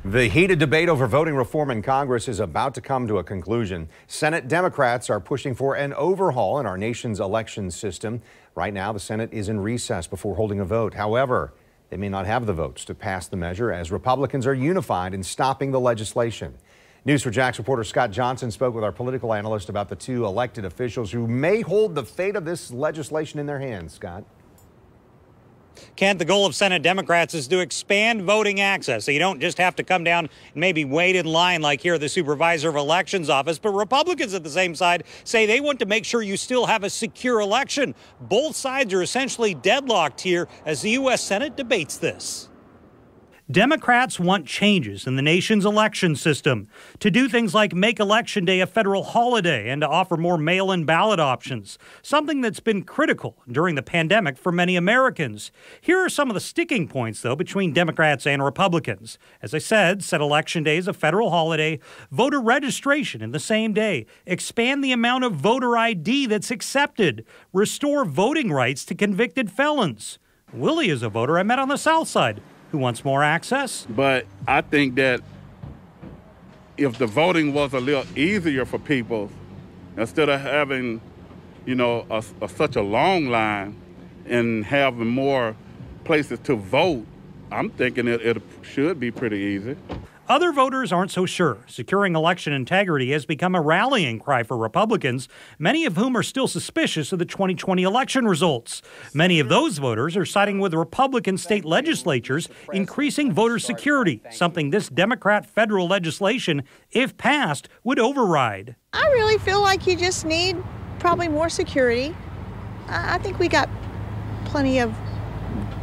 The heated debate over voting reform in Congress is about to come to a conclusion. Senate Democrats are pushing for an overhaul in our nation's election system. Right now, the Senate is in recess before holding a vote. However, they may not have the votes to pass the measure as Republicans are unified in stopping the legislation. News4JAX reporter Scott Johnson spoke with our political analyst about the two elected officials who may hold the fate of this legislation in their hands. Scott. Kent, the goal of Senate Democrats is to expand voting access so you don't just have to come down and maybe wait in line like here at the Supervisor of Elections office. But Republicans at the same side say they want to make sure you still have a secure election. Both sides are essentially deadlocked here as the U.S. Senate debates this. Democrats want changes in the nation's election system to do things like make Election Day a federal holiday and to offer more mail-in ballot options, something that's been critical during the pandemic for many Americans. Here are some of the sticking points, though, between Democrats and Republicans. As I said, set Election Day as a federal holiday, voter registration in the same day, expand the amount of voter ID that's accepted, restore voting rights to convicted felons. Willie is a voter I met on the South Side who wants more access. But I think that if the voting was a little easier for people, instead of having, such a long line and having more places to vote, I'm thinking it should be pretty easy. Other voters aren't so sure. Securing election integrity has become a rallying cry for Republicans, many of whom are still suspicious of the 2020 election results. Many of those voters are siding with Republican state legislatures increasing voter security, something this Democrat federal legislation, if passed, would override. I really feel like you just need probably more security. I think we got plenty of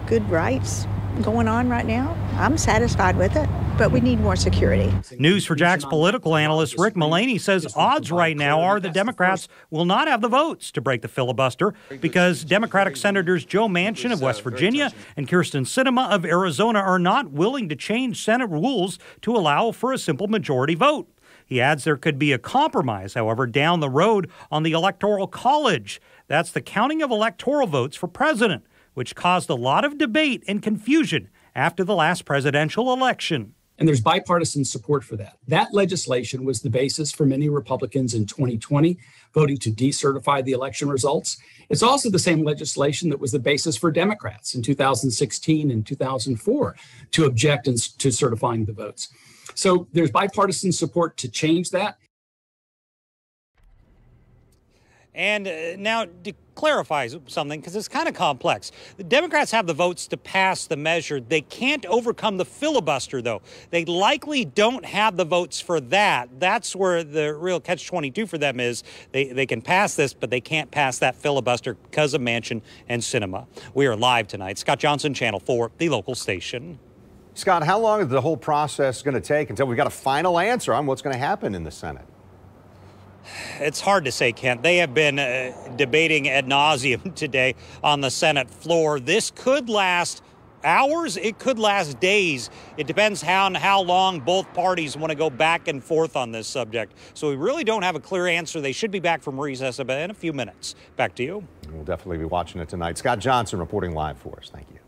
good rights going on right now. I'm satisfied with it, but we need more security. News4JAX political analyst Rick Mullaney says odds right now are the Democrats will not have the votes to break the filibuster because Democratic Senators Joe Manchin of West Virginia and Kyrsten Sinema of Arizona are not willing to change Senate rules to allow for a simple majority vote. He adds there could be a compromise, however, down the road on the Electoral College. That's the counting of electoral votes for president, which caused a lot of debate and confusion after the last presidential election. And there's bipartisan support for that. That legislation was the basis for many Republicans in 2020 voting to decertify the election results. It's also the same legislation that was the basis for Democrats in 2016 and 2004 to object to certifying the votes. So there's bipartisan support to change that. And now to clarify something, because it's kind of complex. The Democrats have the votes to pass the measure. They can't overcome the filibuster, though. They likely don't have the votes for that. That's where the real catch-22 for them is. They can pass this, but they can't pass that filibuster because of Manchin and Sinema. We are live tonight. Scott Johnson, Channel 4, the local station. Scott, how long is the whole process going to take until we got a final answer on what's going to happen in the Senate? It's hard to say, Kent. They have been debating ad nauseum today on the Senate floor. This could last hours. It could last days. It depends how long both parties want to go back and forth on this subject. So we really don't have a clear answer. They should be back from recess in a few minutes. Back to you. We'll definitely be watching it tonight. Scott Johnson reporting live for us. Thank you.